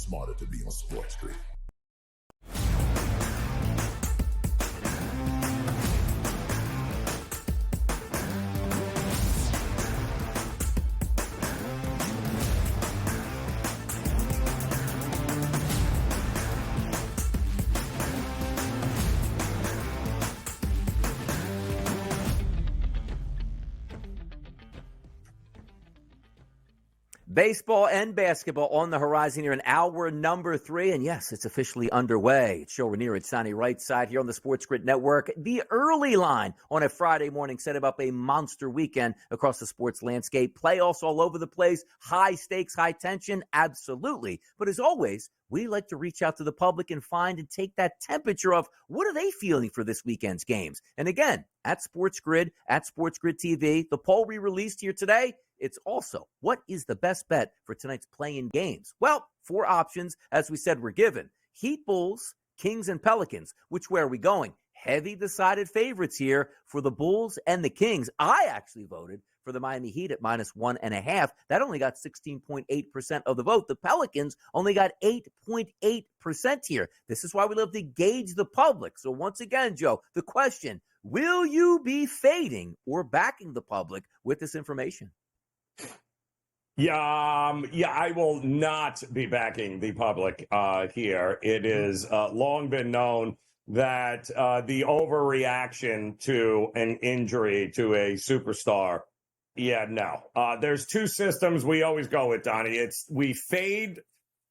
smarter to be on SportsGrid. Baseball and basketball on the horizon here in hour number 3. And yes, it's officially underway. It's Joe Ranieri, it's Donnie right side here on the SportsGrid Network. The early line on a Friday morning set up a monster weekend across the sports landscape. Playoffs all over the place. High stakes, high tension. Absolutely. But as always, we like to reach out to the public and find and take that temperature of what are they feeling for this weekend's games. And again, at SportsGrid, at SportsGrid TV, the poll we released here today, it's also, what is the best bet for tonight's play-in games? Well, 4 options, as we said, were given. Heat, Bulls, Kings, and Pelicans. Which way are we going? Heavy decided favorites here for the Bulls and the Kings. I actually voted for the Miami Heat at -1.5. That only got 16.8% of the vote. The Pelicans only got 8.8% here. This is why we love to gauge the public. So once again, Joe, the question, will you be fading or backing the public with this information? Yeah, I will not be backing the public here. It is long been known that the overreaction to an injury to a superstar, there's 2 systems we always go with, Donnie. We fade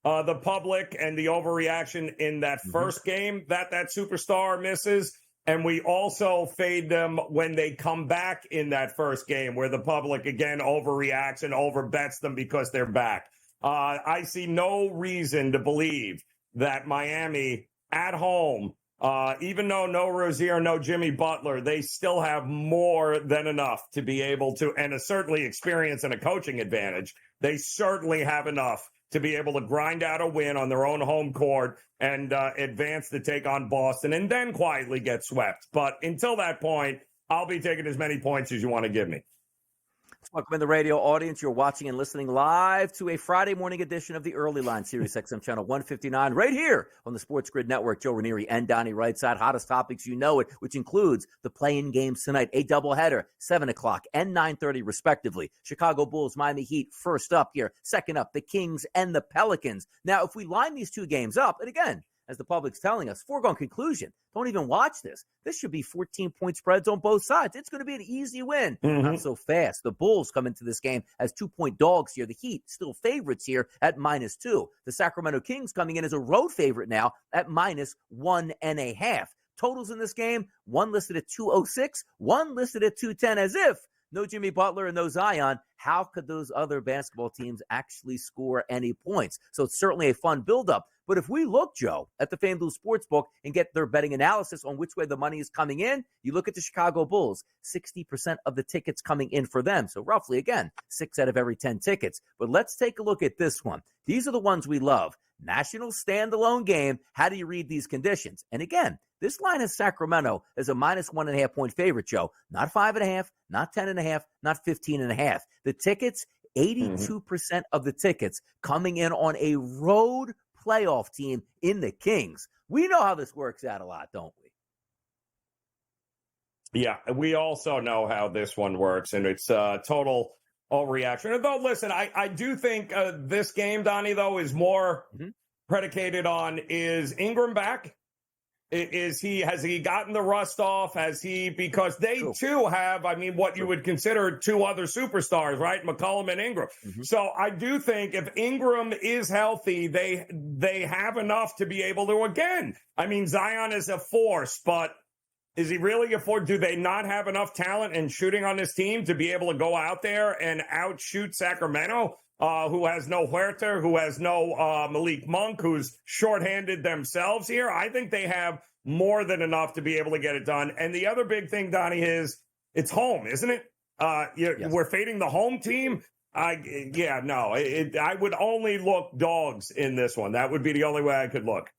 the public and the overreaction in that first game that superstar misses. And we also fade them when they come back in that first game where the public, again, overreacts and overbets them because they're back. I see no reason to believe that Miami at home, even though no Rozier, no Jimmy Butler, they still have more than enough to be able to, and certainly experience and a coaching advantage. They certainly have enough to be able to grind out a win on their own home court and advance to take on Boston and then quietly get swept. But until that point, I'll be taking as many points as you want to give me. Welcome in the radio audience. You're watching and listening live to a Friday morning edition of the Early Line, Sirius XM Channel 159, right here on the SportsGrid Network. Joe Ranieri and Donnie Rightside. Hottest topics, you know it, which includes the play-in games tonight. A doubleheader, 7 o'clock and 9:30 respectively. Chicago Bulls, Miami Heat first up here. Second up, the Kings and the Pelicans. Now, if we line these 2 games up, and again, as the public's telling us, foregone conclusion, don't even watch this. This should be 14-point spreads on both sides. It's going to be an easy win. Not so fast. The Bulls come into this game as 2-point dogs here. The Heat still favorites here at -2. The Sacramento Kings coming in as a road favorite now at -1.5. Totals in this game, one listed at 206, one listed at 210, as if no Jimmy Butler and no Zion. How could those other basketball teams actually score any points? So it's certainly a fun buildup. But if we look, Joe, at the FanDuel Sportsbook and get their betting analysis on which way the money is coming in, you look at the Chicago Bulls, 60% of the tickets coming in for them. So roughly, again, 6 out of every 10 tickets. But let's take a look at this one. These are the ones we love. National standalone game. How do you read these conditions? And again, this line is Sacramento as a -1.5 point favorite, Joe. Not 5.5, not 10.5, not 15.5. The tickets, 82% of the tickets coming in on a road playoff team in the Kings. We know how this works out a lot, don't we? Yeah, we also know how this one works, and it's total overreaction. Though, listen, I do think this game, Donnie, though, is more predicated on, is Ingram back? Has he gotten the rust off? Because they too have, what you would consider 2 other superstars, right? McCollum and Ingram. So I do think if Ingram is healthy, they have enough to be able to, again, Zion is a force, but is he really a force? Do they not have enough talent and shooting on this team to be able to go out there and outshoot Sacramento? Who has no Huerta, who has no Malik Monk, who's shorthanded themselves here. I think they have more than enough to be able to get it done. And the other big thing, Donnie, is it's home, isn't it? Yes. We're fading the home team. I would only look dogs in this one. That would be the only way I could look.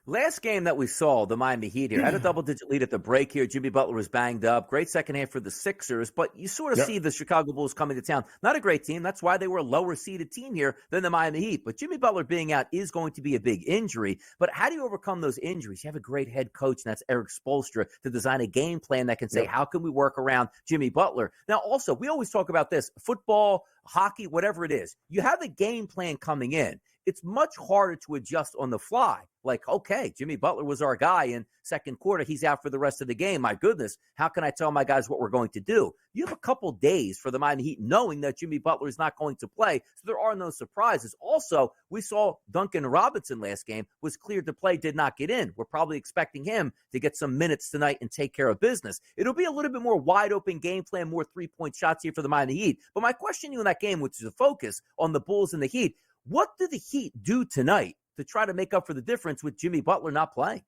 Last game that we saw, the Miami Heat here, had a double-digit lead at the break here. Jimmy Butler was banged up. Great second half for the Sixers, but you sort of see the Chicago Bulls coming to town. Not a great team. That's why they were a lower-seeded team here than the Miami Heat. But Jimmy Butler being out is going to be a big injury. But how do you overcome those injuries? You have a great head coach, and that's Eric Spoelstra, to design a game plan that can say, how can we work around Jimmy Butler? Now, also, we always talk about this, football, hockey, whatever it is. You have a game plan coming in. It's much harder to adjust on the fly. Like, okay, Jimmy Butler was our guy in second quarter. He's out for the rest of the game. My goodness, how can I tell my guys what we're going to do? You have a couple days for the Miami Heat knowing that Jimmy Butler is not going to play, so there are no surprises. Also, we saw Duncan Robinson last game was cleared to play, did not get in. We're probably expecting him to get some minutes tonight and take care of business. It'll be a little bit more wide-open game plan, more three-point shots here for the Miami Heat. But my question to you in that game, which is a focus on the Bulls and the Heat, what do the Heat do tonight to try to make up for the difference with Jimmy Butler not playing?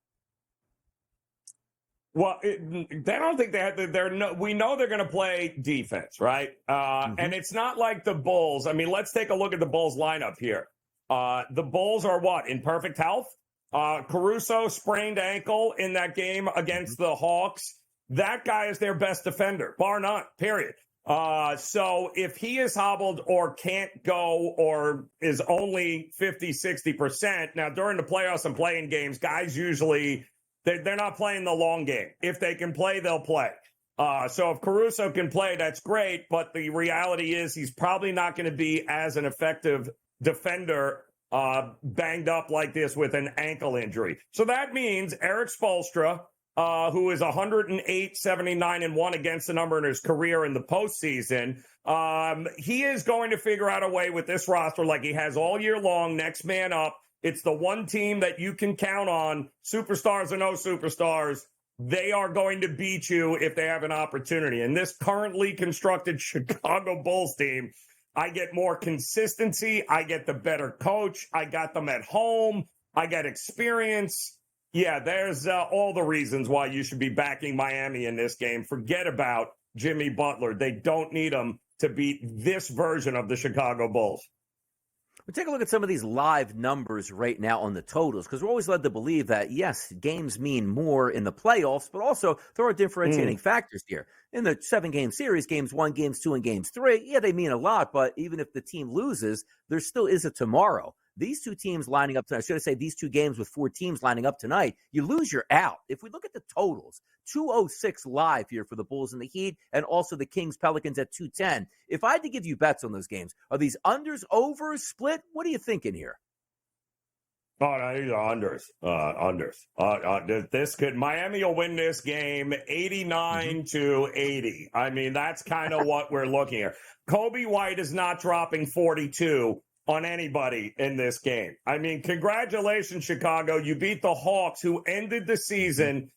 Well, I don't think they have. We know they're going to play defense, right? And it's not like the Bulls. I mean, let's take a look at the Bulls lineup here. The Bulls are what, in perfect health? Caruso sprained ankle in that game against the Hawks. That guy is their best defender, bar none, period. So if he is hobbled or can't go or is only 50, 60%, now during the playoffs and playing games, guys usually, they're not playing the long game. If they can play, they'll play. So if Caruso can play, that's great. But the reality is he's probably not going to be as an effective defender banged up like this with an ankle injury. So that means Eric Spoelstra, who is 108, 79, and 1 against the number in his career in the postseason. He is going to figure out a way with this roster like he has all year long, next man up. It's the one team that you can count on, superstars or no superstars. They are going to beat you if they have an opportunity. And this currently constructed Chicago Bulls team, I get more consistency. I get the better coach. I got them at home. I get experience. Yeah, there's all the reasons why you should be backing Miami in this game. Forget about Jimmy Butler. They don't need him to beat this version of the Chicago Bulls. We'll take a look at some of these live numbers right now on the totals, because we're always led to believe that, yes, games mean more in the playoffs, but also there are differentiating factors here. In the 7-game series, games 1, games 2, and games 3, yeah, they mean a lot, but even if the team loses, there still is a tomorrow. These two teams lining up tonight, I should say these two games with 4 teams lining up tonight, you lose, you're out. If we look at the totals, 206 live here for the Bulls and the Heat, and also the Kings Pelicans at 210. If I had to give you bets on those games, are these unders, overs, split? What are you thinking here? Oh, no, these are unders. This could Miami will win this game 89-80. I mean, that's kind of what we're looking at. Kobe White is not dropping 42 on anybody in this game. I mean, congratulations, Chicago. You beat the Hawks, who ended the season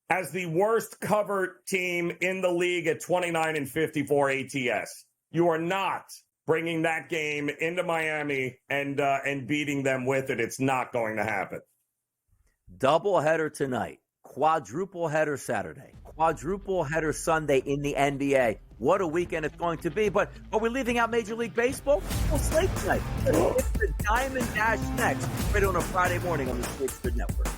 as the worst covered team in the league at 29-54 ATS. You are not bringing that game into Miami and beating them with it. It's not going to happen. Double header tonight. Quadruple header Saturday. Quadruple header Sunday in the NBA. What a weekend it's going to be. But are we leaving out Major League Baseball? Well, slate tonight. It's the Diamond Dash next, right on a Friday morning on the SportsGrid Network.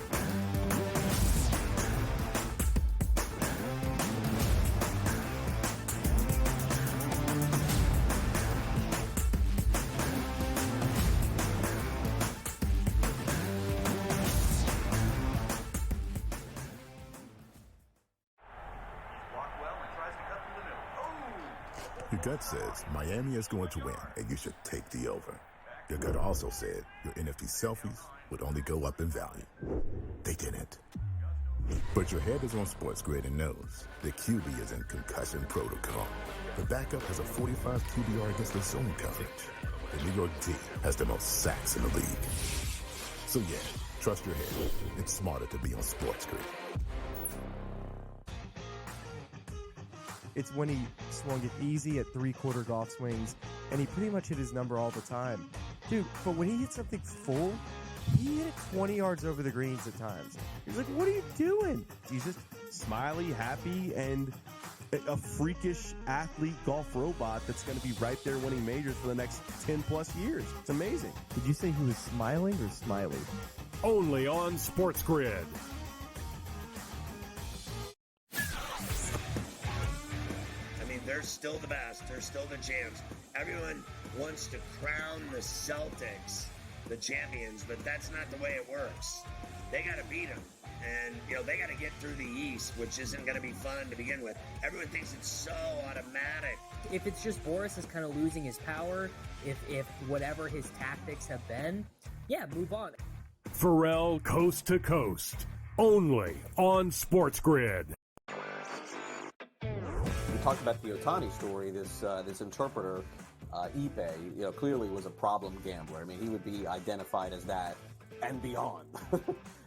Your gut says Miami is going to win, and you should take the over. Your gut also said your NFT selfies would only go up in value. They didn't. But your head is on SportsGrid and knows the QB is in concussion protocol. The backup has a 45 QBR against the zone coverage. The New York D has the most sacks in the league. So yeah, trust your head. It's smarter to be on SportsGrid. It's when he swung it easy at 3/4 golf swings, and he pretty much hit his number all the time. Dude, but when he hit something full, he hit it 20 yards over the greens at times. He's like, what are you doing? He's just smiley, happy, and a freakish athlete golf robot that's going to be right there winning majors for the next 10-plus years. It's amazing. Did you say he was smiling or smiley? only on SportsGrid. I mean, they're still the best. They're still the champs. Everyone wants to crown the Celtics the champions, but that's not the way it works. They got to beat them. And, they got to get through the East, which isn't going to be fun to begin with. Everyone thinks it's so automatic. If it's just Boris is kind of losing his power, if whatever his tactics have been, yeah, move on. Pharrell Coast to Coast, only on SportsGrid. We talked about the Ohtani story. This interpreter, Ipe, clearly was a problem gambler. I mean, he would be identified as that and beyond.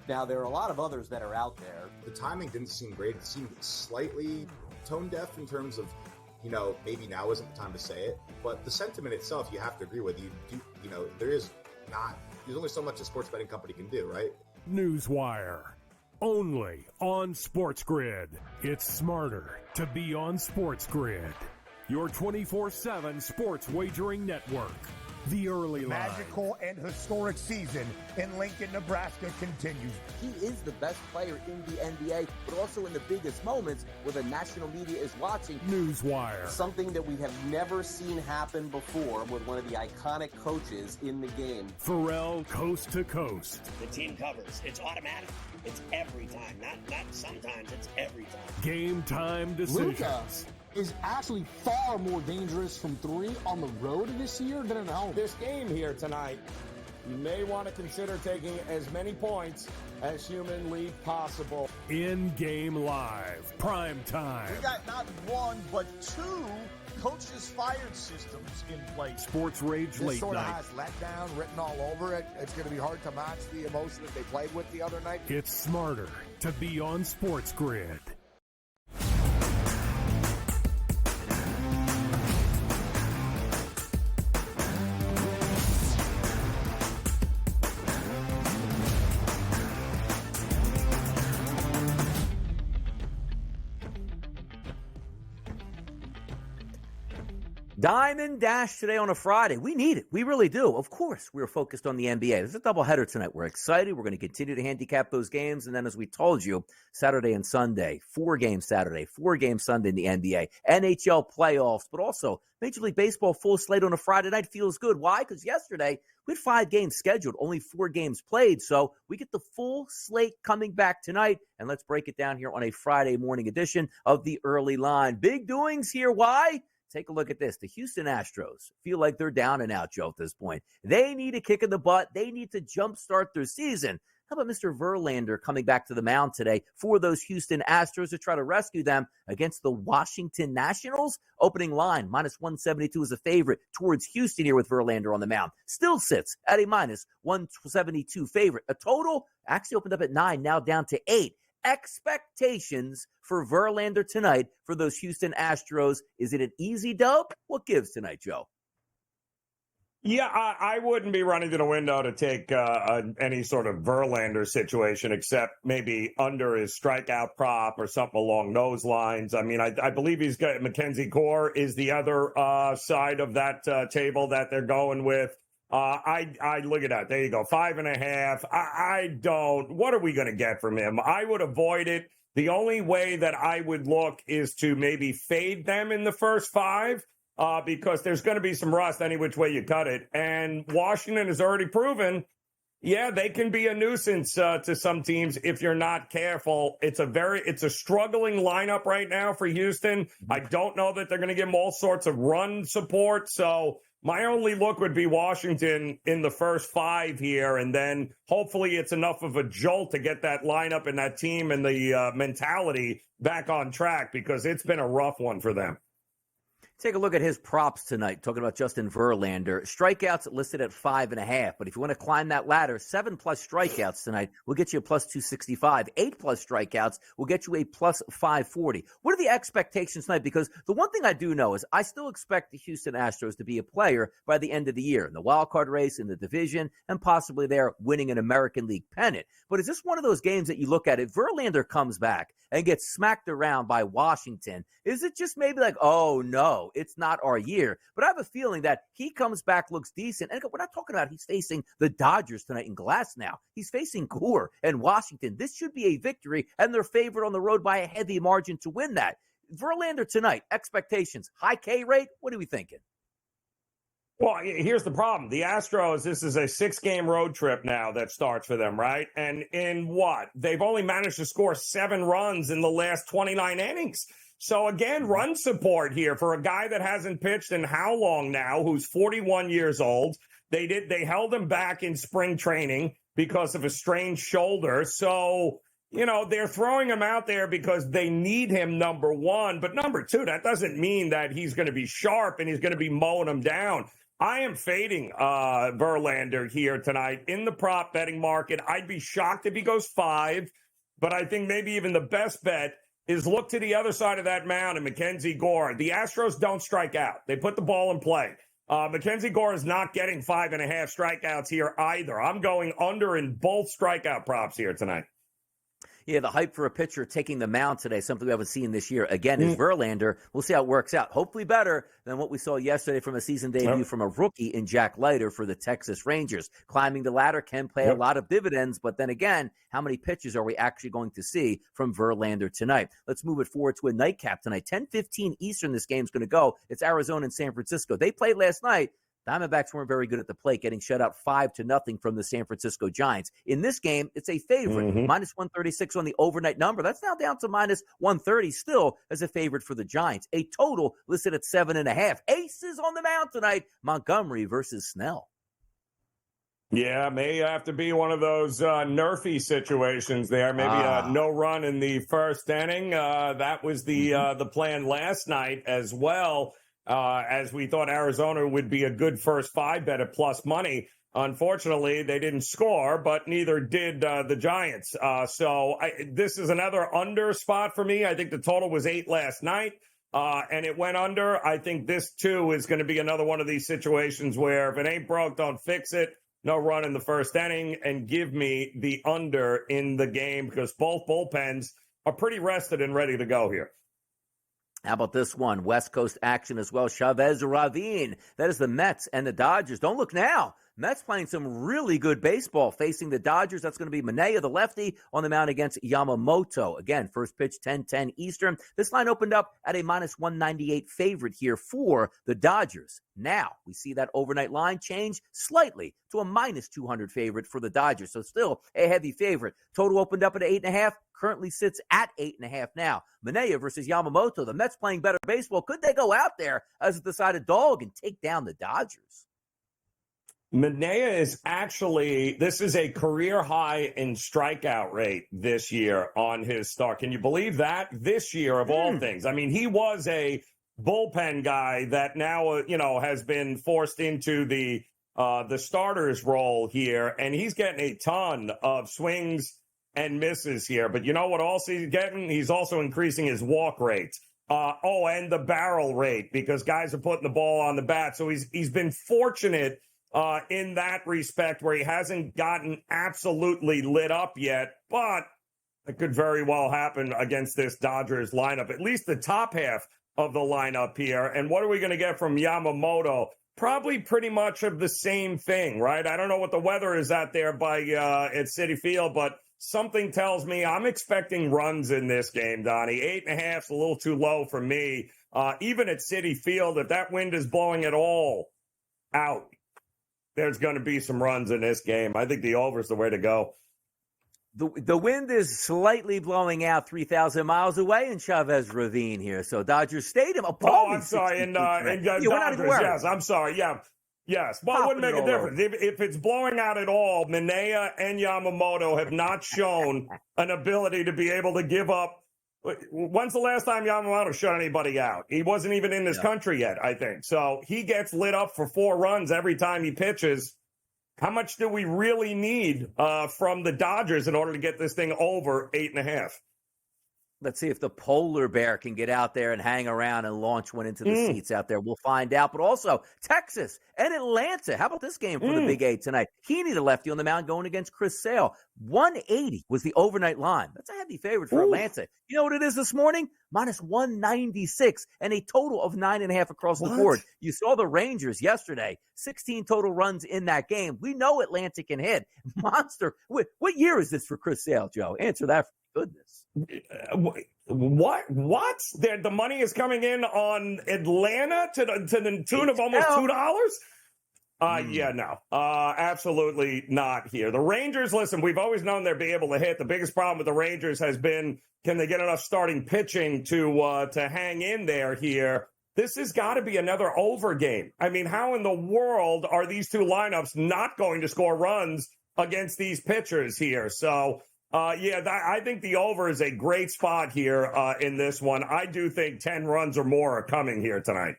Now, there are a lot of others that are out there. The timing didn't seem great. It seemed slightly tone deaf in terms of, maybe now isn't the time to say it. But the sentiment itself, you have to agree with. There's only so much a sports betting company can do, right? Newswire, only on SportsGrid. It's smarter to be on SportsGrid. Your 24/7 sports wagering network. The early line. Magical and historic season in Lincoln, Nebraska continues. He is the best player in the NBA, but also in the biggest moments where the national media is watching. Newswire. Something that we have never seen happen before with one of the iconic coaches in the game. Pharrell Coast to Coast. The team covers. It's automatic. It's every time. Not sometimes. It's every time. Game time decisions. Luka is actually far more dangerous from three on the road this year than at home. This game here tonight, you may want to consider taking as many points as humanly possible. In-game live, prime time. We got not one, but two coaches fired systems in place. Sports Rage this late sort night. of has letdown written all over it. It's going to be hard to match the emotion that they played with the other night. It's smarter to be on SportsGrid. Diamond Dash today on a Friday. We need it. We really do. Of course, we're focused on the NBA. There's a doubleheader tonight. We're excited. We're going to continue to handicap those games. And then, as we told you, Saturday and Sunday, 4 games Saturday, 4 games Sunday in the NBA, NHL playoffs, but also Major League Baseball full slate on a Friday night feels good. Why? Because yesterday we had 5 games scheduled, only 4 games played. So we get the full slate coming back tonight. And let's break it down here on a Friday morning edition of the Early Line. Big doings here. Why? Take a look at this. The Houston Astros feel like they're down and out, Joe, at this point. They need a kick in the butt. They need to jumpstart their season. How about Mr. Verlander coming back to the mound today for those Houston Astros to try to rescue them against the Washington Nationals? Opening line, -172 is a favorite towards Houston here with Verlander on the mound. Still sits at a -172 favorite. A total actually opened up at 9, now down to 8. Expectations for Verlander tonight for those Houston Astros. Is it an easy dub? What gives tonight, Joe? Yeah, I wouldn't be running to the window to take any sort of Verlander situation, except maybe under his strikeout prop or something along those lines. I mean, I believe he's got Mackenzie Gore is the other side of that table that they're going with. I look at that. There you go. 5.5. I don't. What are we going to get from him? I would avoid it. The only way that I would look is to maybe fade them in the first 5. Because there's going to be some rust any which way you cut it. And Washington has already proven, yeah, they can be a nuisance to some teams if you're not careful. It's a struggling lineup right now for Houston. I don't know that they're going to give them all sorts of run support. So my only look would be Washington in the first 5 here. And then hopefully it's enough of a jolt to get that lineup and that team and the mentality back on track, because it's been a rough one for them. Take a look at his props tonight, talking about Justin Verlander. Strikeouts listed at 5.5, but if you want to climb that ladder, 7+ strikeouts tonight will get you a +265. 8+ strikeouts will get you a +540. What are the expectations tonight? Because the one thing I do know is I still expect the Houston Astros to be a player by the end of the year in the wild card race, in the division, and possibly there winning an American League pennant. But is this one of those games that you look at, if Verlander comes back and get smacked around by Washington, is it just maybe like, oh, no, it's not our year? But I have a feeling that he comes back, looks decent. And we're not talking about he's facing the Dodgers tonight in Glass now. He's facing Gore and Washington. This should be a victory, and they're favored on the road by a heavy margin to win that. Verlander tonight, expectations, high K rate. What are we thinking? Well, here's the problem. The Astros, this is a 6-game road trip now that starts for them, right? And in what? They've only managed to score 7 runs in the last 29 innings. So, again, run support here for a guy that hasn't pitched in how long now, who's 41 years old. They held him back in spring training because of a strained shoulder. So, they're throwing him out there because they need him, number one. But number two, that doesn't mean that he's going to be sharp and he's going to be mowing them down. I am fading Verlander here tonight in the prop betting market. I'd be shocked if he goes 5, but I think maybe even the best bet is look to the other side of that mound and Mackenzie Gore. The Astros don't strike out. They put the ball in play. Mackenzie Gore is not getting 5.5 strikeouts here either. I'm going under in both strikeout props here tonight. Yeah, the hype for a pitcher taking the mound today, something we haven't seen this year, again, is Verlander. We'll see how it works out. Hopefully better than what we saw yesterday from a season debut from a rookie in Jack Leiter for the Texas Rangers. Climbing the ladder can pay a lot of dividends, but then again, how many pitches are we actually going to see from Verlander tonight? Let's move it forward to a nightcap tonight. 10:15 Eastern this game's going to go. It's Arizona and San Francisco. They played last night. Diamondbacks weren't very good at the plate, getting shut out 5-0 from the San Francisco Giants. In this game, it's a favorite, minus 136 on the overnight number. That's now down to minus 130, still as a favorite for the Giants. A total listed at 7.5. Aces on the mound tonight, Montgomery versus Snell. Yeah, may have to be one of those nerfy situations there. Maybe no run in the first inning. That was the plan last night as well. As we thought Arizona would be a good first 5 bet at plus money. Unfortunately, they didn't score, but neither did the Giants. So this is another under spot for me. I think the total was 8 last night, and it went under. I think this, too, is going to be another one of these situations where if it ain't broke, don't fix it. No run in the first inning, and give me the under in the game because both bullpens are pretty rested and ready to go here. How about this one? West Coast action as well. Chavez Ravine. That is the Mets and the Dodgers. Don't look now. Mets playing some really good baseball facing the Dodgers. That's going to be Manaea, the lefty, on the mound against Yamamoto. Again, first pitch 10:10 Eastern. This line opened up at a minus 198 favorite here for the Dodgers. Now we see that overnight line change slightly to a minus 200 favorite for the Dodgers. So still a heavy favorite. Total opened up at 8.5. Currently sits at 8.5 now. Manaea versus Yamamoto. The Mets playing better baseball. Could they go out there as a decided dog and take down the Dodgers? Manaea is actually, this is a career high in strikeout rate this year on his start. Can you believe that? This year of all things. I mean, he was a bullpen guy that now, has been forced into the starter's role here, and he's getting a ton of swings and misses here. But you know what else he's getting? He's also increasing his walk rate. And the barrel rate, because guys are putting the ball on the bat. So he's been fortunate in that respect where he hasn't gotten absolutely lit up yet, but it could very well happen against this Dodgers lineup, at least the top half of the lineup here. And what are we going to get from Yamamoto? Probably pretty much of the same thing, right? I don't know what the weather is out there at Citi Field, but something tells me I'm expecting runs in this game, Donnie. 8.5 is a little too low for me. Even at Citi Field, if that wind is blowing at all out, there's going to be some runs in this game. I think the over is the way to go. The wind is slightly blowing out 3,000 miles away in Chavez Ravine here. So Dodgers Stadium. I'm sorry. And Dodgers, yes, I'm sorry. Yeah. Yes. Well, it wouldn't make a difference. If it's blowing out at all, Manaea and Yamamoto have not shown an ability to be able to give up. When's the last time Yamamoto shut anybody out? He wasn't even in this country yet, I think. So he gets lit up for 4 runs every time he pitches. How much do we really need from the Dodgers in order to get this thing over 8.5? Let's see if the polar bear can get out there and hang around and launch one into the seats out there. We'll find out. But also, Texas and Atlanta. How about this game for the Big 8 tonight? Heaney, the lefty on the mound, going against Chris Sale. 180 was the overnight line. That's a heavy favorite for Atlanta. You know what it is this morning? Minus 196 and a total of 9.5 across the board. You saw the Rangers yesterday. 16 total runs in that game. We know Atlanta can hit. Monster. What year is this for Chris Sale, Joe? Answer that for goodness. What? The money is coming in on Atlanta to the tune of almost $2? Yeah, no, absolutely not here. The Rangers, listen, we've always known they'd be able to hit. The biggest problem with the Rangers has been, can they get enough starting pitching to hang in there here? This has got to be another over game. I mean, how in the world are these two lineups not going to score runs against these pitchers here? So, I think the over is a great spot here in this one. I do think 10 runs or more are coming here tonight.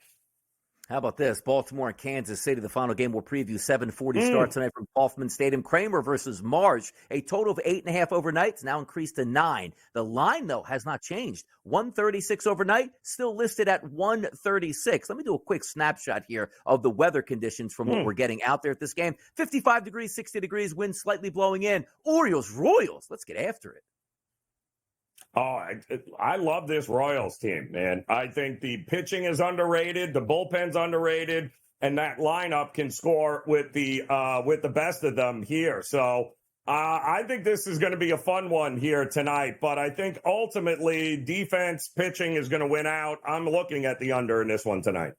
How about this? Baltimore and Kansas City, the final game. We'll preview 7:40 start tonight from Kauffman Stadium. Kramer versus Marsh. A total of 8.5 overnights, now increased to 9. The line, though, has not changed. 136 overnight, still listed at 136. Let me do a quick snapshot here of the weather conditions from what we're getting out there at this game. 55 degrees, 60 degrees, wind slightly blowing in. Orioles, Royals. Let's get after it. Oh, I love this Royals team, man. I think the pitching is underrated, the bullpen's underrated, and that lineup can score with the best of them here. So I think this is going to be a fun one here tonight. But I think ultimately defense pitching is going to win out. I'm looking at the under in this one tonight.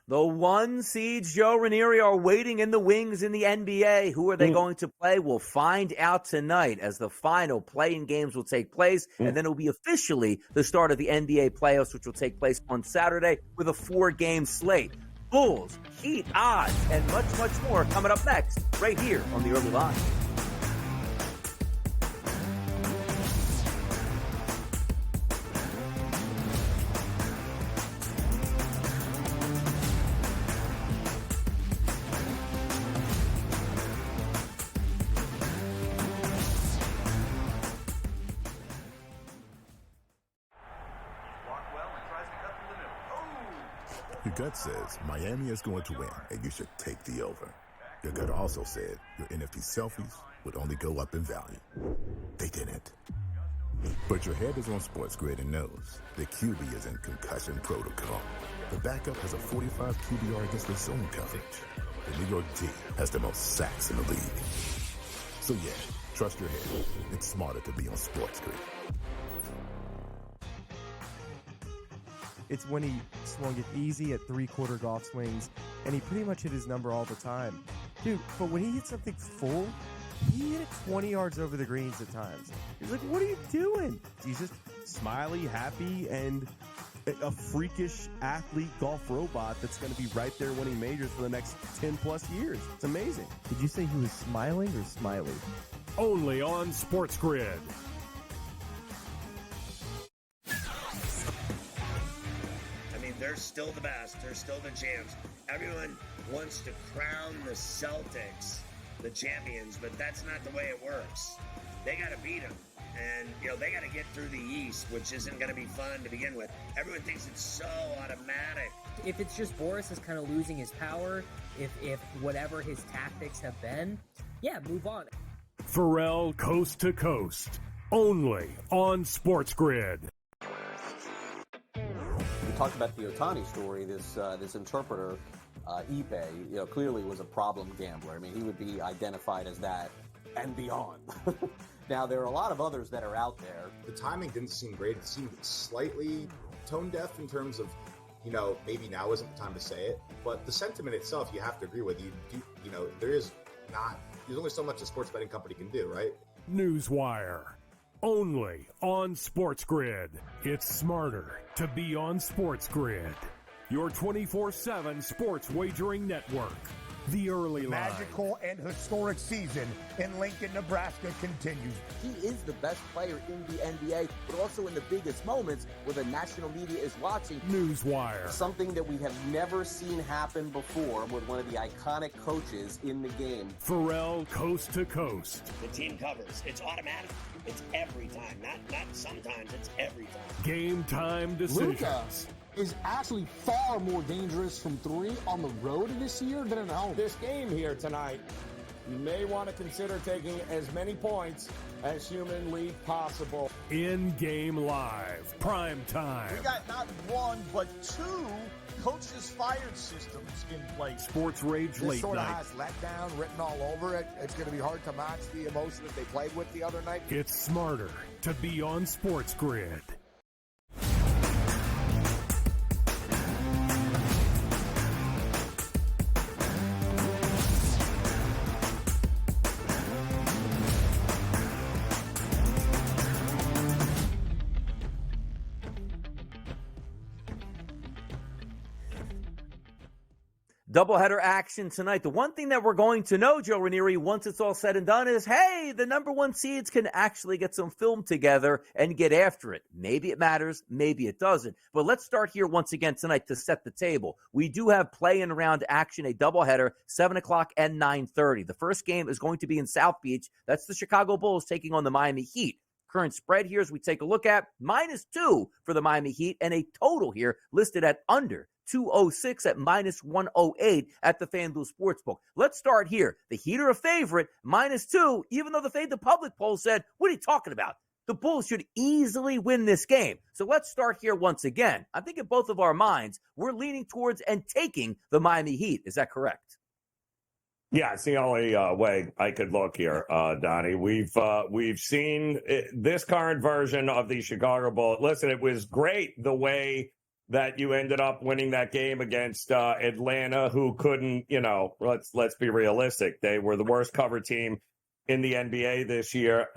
The 1 seeds, Joe Ranieri, are waiting in the wings in the NBA. Who are they going to play? We'll find out tonight as the final play-in games will take place. And then it will be officially the start of the NBA playoffs, which will take place on Saturday with a 4-game slate. Bulls, Heat, odds, and much, much more coming up next right here on the Early Line. Your gut says Miami is going to win, and you should take the over. Your gut also said your NFT selfies would only go up in value. They didn't. But your head is on SportsGrid and knows the QB is in concussion protocol. The backup has a 45 QBR against the zone coverage. The New York D has the most sacks in the league. So yeah, trust your head. It's smarter to be on SportsGrid. It's when he swung it easy at 3-quarter golf swings, and he pretty much hit his number all the time. Dude, but when he hit something full, he hit it 20 yards over the greens at times. He's like, what are you doing? He's just smiley, happy, and a freakish athlete golf robot that's going to be right there winning majors for the next 10-plus years. It's amazing. Did you say he was smiling or smiley? Only on SportsGrid. They're still the best. They're still the champs. Everyone wants to crown the Celtics the champions, but that's not the way it works. They got to beat them. And, they got to get through the East, which isn't going to be fun to begin with. Everyone thinks it's so automatic. If it's just Boris is kind of losing his power, if whatever his tactics have been, move on. Pharrell Coast to Coast. Only on SportsGrid. We talked about the Ohtani story. This interpreter, Ipe, clearly was a problem gambler. I mean, he would be identified as that and beyond. Now, there are a lot of others that are out there. The timing didn't seem great. It seemed slightly tone deaf in terms of, maybe now isn't the time to say it. But the sentiment itself, you have to agree with. There's only so much a sports betting company can do, right? Newswire. Only on SportsGrid. It's smarter to be on SportsGrid. Your 24/7 sports wagering network. The Early Line. Magical and historic season in Lincoln, Nebraska continues. He is the best player in the NBA, but also in the biggest moments where the national media is watching. Newswire. Something that we have never seen happen before with one of the iconic coaches in the game. Pharrell, Coast to Coast. The team covers. It's automatic. It's every time. Not sometimes. It's every time. Game time decisions. Luka is actually far more dangerous from three on the road this year than at home. This game here tonight, you may want to consider taking as many points as humanly possible. In-game live, prime time. We got not one, but two coaches fired systems in place. Sports Rage This Late sort of Night. has letdown written all over it. It's going to be hard to match the emotion that they played with the other night. It's smarter to be on Sports Grid. Doubleheader action tonight. The one thing that we're going to know, Joe Ranieri, once it's all said and done is, hey, the number one seeds can actually get some film together and get after it. Maybe it matters, maybe it doesn't. But let's start here once again tonight to set the table. We do have play-in round action, a doubleheader, 7 o'clock and 9:30. The first game is going to be in South Beach. That's the Chicago Bulls taking on the Miami Heat. Current spread here, as we take a look at, -2 for the Miami Heat, and a total here listed at under 206 at -108 at the FanDuel Sportsbook. Let's start here. The Heat are a favorite, -2, even though the Fade the Public poll said, what are you talking about? The Bulls should easily win this game. So let's start here once again. I think in both of our minds, we're leaning towards and taking the Miami Heat. Is that correct? Yeah, it's the only way I could look here, Donnie. We've seen this current version of the Chicago Bulls. Listen, it was great the way that you ended up winning that game against Atlanta, who couldn't, let's be realistic. They were the worst cover team in the NBA this year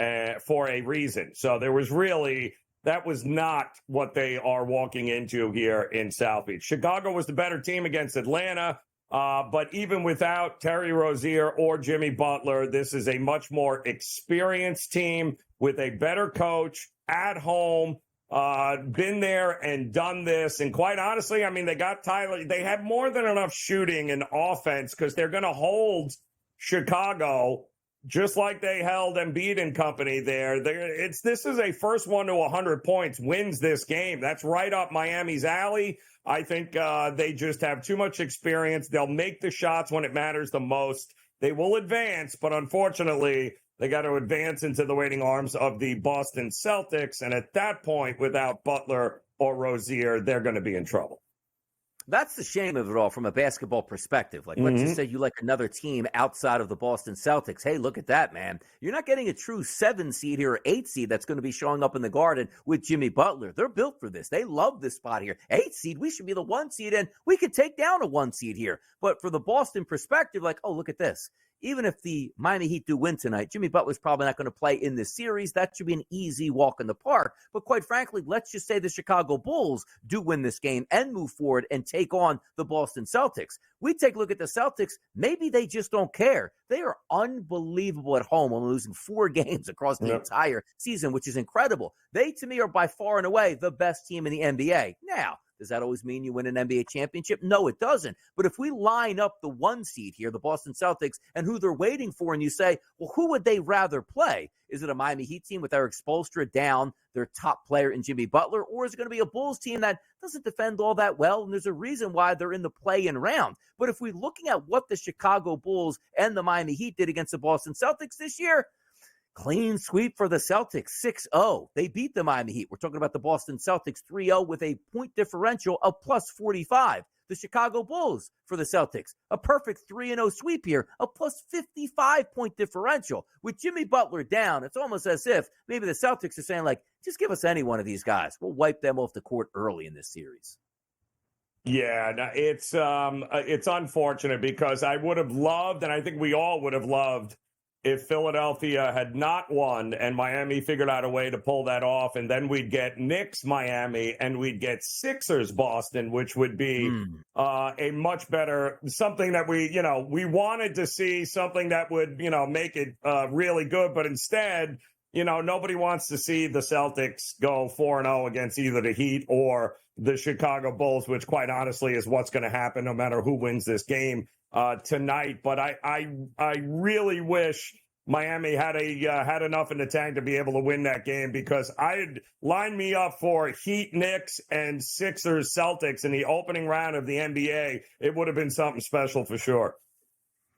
for a reason. So that was not what they are walking into here in South Beach. Chicago was the better team against Atlanta. But even without Terry Rozier or Jimmy Butler, this is a much more experienced team with a better coach at home, been there and done this. And quite honestly, I mean, they got Tyler. They have more than enough shooting and offense because they're going to hold Chicago just like they held Embiid and company there. This is a first one to 100 points wins this game. That's right up Miami's alley. I think they just have too much experience. They'll make the shots when it matters the most. They will advance, but unfortunately, they got to advance into the waiting arms of the Boston Celtics. And at that point, without Butler or Rozier, they're going to be in trouble. That's the shame of it all from a basketball perspective. Like, let's just say you like another team outside of the Boston Celtics. Hey, look at that, man. You're not getting a true 7 seed here or 8 seed that's going to be showing up in the Garden with Jimmy Butler. They're built for this. They love this spot here. 8 seed, we should be the 1 seed, and we could take down a 1 seed here. But for the Boston perspective, like, oh, look at this. Even if the Miami Heat do win tonight, Jimmy Butler's probably not going to play in this series. That should be an easy walk in the park. But quite frankly, let's just say the Chicago Bulls do win this game and move forward and take on the Boston Celtics. We take a look at the Celtics. Maybe they just don't care. They are unbelievable at home, only losing 4 games across the entire season, which is incredible. They, to me, are by far and away the best team in the NBA. Now, does that always mean you win an NBA championship? No, it doesn't. But if we line up the 1 seed here, the Boston Celtics, and who they're waiting for, and you say, well, who would they rather play? Is it a Miami Heat team with Eric Spoelstra down, their top player in Jimmy Butler, or is it going to be a Bulls team that doesn't defend all that well? And there's a reason why they're in the play-in round. But if we're looking at what the Chicago Bulls and the Miami Heat did against the Boston Celtics this year, clean sweep for the Celtics, 6-0. They beat the Miami Heat. We're talking about the Boston Celtics, 3-0 with a point differential of plus 45. The Chicago Bulls for the Celtics, a perfect 3-0 sweep here, a plus 55-point differential. With Jimmy Butler down, it's almost as if maybe the Celtics are saying, like, just give us any one of these guys. We'll wipe them off the court early in this series. Yeah, no, it's unfortunate because I would have loved, and I think we all would have loved, if Philadelphia had not won and Miami figured out a way to pull that off, and then we'd get Knicks Miami and we'd get Sixers Boston, which would be a much better, something that we wanted to see, something that would, make it really good. But instead, nobody wants to see the Celtics go 4-0 against either the Heat or the Chicago Bulls, which quite honestly is what's going to happen no matter who wins this game tonight. But I really wish Miami had enough in the tank to be able to win that game, because I'd line me up for Heat Knicks and Sixers Celtics in the opening round of the NBA. It would have been something special for sure.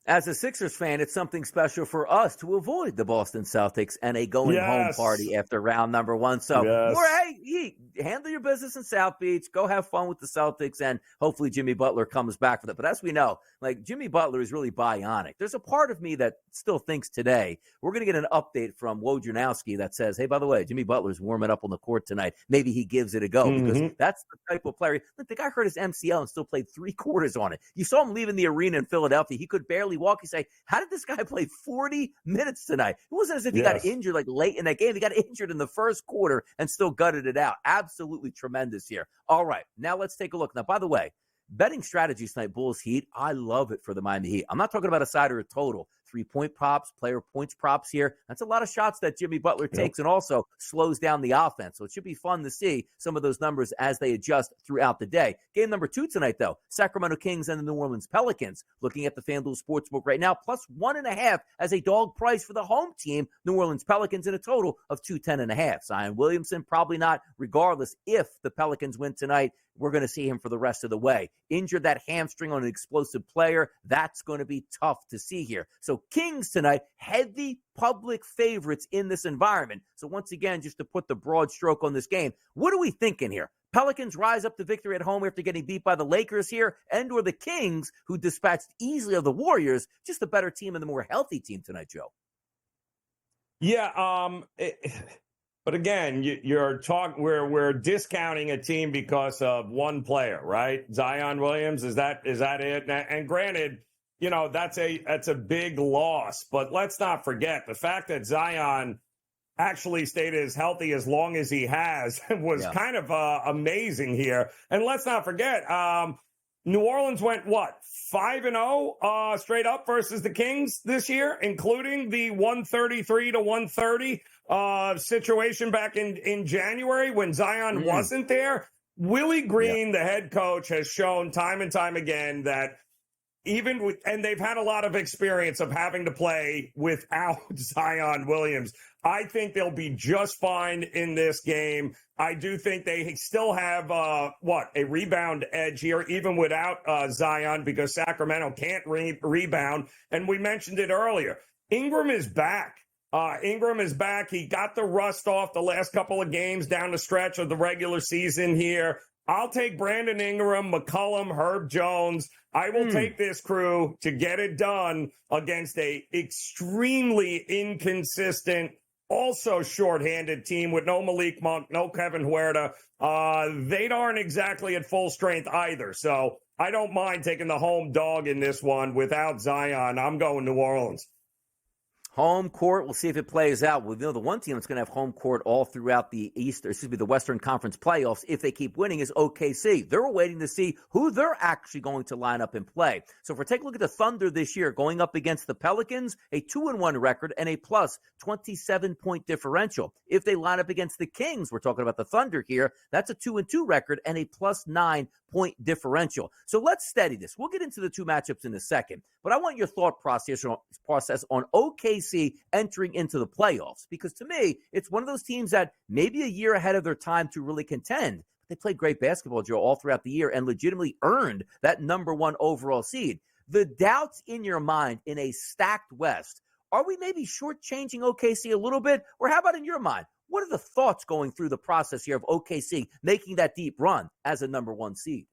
As a Sixers fan, it's something special for us to avoid the Boston Celtics and a going-home party after round number 1. So, hey, handle your business in South Beach. Go have fun with the Celtics, and hopefully Jimmy Butler comes back for that. But as we know, Jimmy Butler is really bionic. There's a part of me that still thinks today we're going to get an update from Wojnarowski that says, hey, by the way, Jimmy Butler's warming up on the court tonight. Maybe he gives it a go, because that's the type of player. Look, the guy hurt his MCL and still played 3 quarters on it. You saw him leaving the arena in Philadelphia. He could barely walk. You say, how did this guy play 40 minutes tonight? It wasn't as if he got injured late in that game. He got injured in the first quarter and still gutted it out. Absolutely tremendous here. All right, now let's take a look. Now, by the way, betting strategies tonight, Bulls Heat, I love it for the Miami Heat. I'm not talking about a side or a total. 3-point props, player points props here. That's a lot of shots that Jimmy Butler takes and also slows down the offense. So it should be fun to see some of those numbers as they adjust throughout the day. Game number 2 tonight, though, Sacramento Kings and the New Orleans Pelicans. Looking at the FanDuel Sportsbook right now, plus 1.5 as a dog price for the home team, New Orleans Pelicans, in a total of 210.5. Zion Williamson, probably not, regardless if the Pelicans win tonight. We're going to see him for the rest of the way. Injured that hamstring on an explosive player. That's going to be tough to see here. So Kings tonight, heavy public favorites in this environment. So once again, just to put the broad stroke on this game, what are we thinking here? Pelicans rise up to victory at home after getting beat by the Lakers here, and or the Kings, who dispatched easily of the Warriors, just a better team and the more healthy team tonight, Joe? Yeah, but again, we're discounting a team because of one player, right? Zion Williams, is that it? And granted, that's a big loss, but let's not forget the fact that Zion actually stayed as healthy as long as he has was kind of amazing here. And let's not forget, New Orleans went 5-0 straight up versus the Kings this year, including the 133-130 situation back in January when Zion wasn't there. Willie Green, the head coach, has shown time and time again that and they've had a lot of experience of having to play without Zion Williams. I think they'll be just fine in this game. I do think they still have, a rebound edge here, even without Zion, because Sacramento can't rebound. And we mentioned it earlier. Ingram is back. He got the rust off the last couple of games down the stretch of the regular season here. I'll take Brandon Ingram, McCollum, Herb Jones. I will take this crew to get it done against a extremely inconsistent, also shorthanded team with no Malik Monk, no Kevin Huerta. They aren't exactly at full strength either. So I don't mind taking the home dog in this one without Zion. I'm going New Orleans. Home court, we'll see if it plays out. Well, the one team that's going to have home court all throughout the the Western Conference playoffs, if they keep winning, is OKC. They're waiting to see who they're actually going to line up and play. So if we take a look at the Thunder this year, going up against the Pelicans, a 2-1 record and a plus 27-point differential. If they line up against the Kings, we're talking about the Thunder here, that's a 2-2 record and a plus 9-point differential. So let's steady this. We'll get into the two matchups in a second, but I want your thought process on OKC entering into the playoffs, because to me, it's one of those teams that maybe a year ahead of their time to really contend. They played great basketball, Joe, all throughout the year and legitimately earned that number 1 overall seed. The doubts in your mind in a stacked West, are we maybe shortchanging OKC a little bit? Or how about in your mind? What are the thoughts going through the process here of OKC making that deep run as a number 1 seed?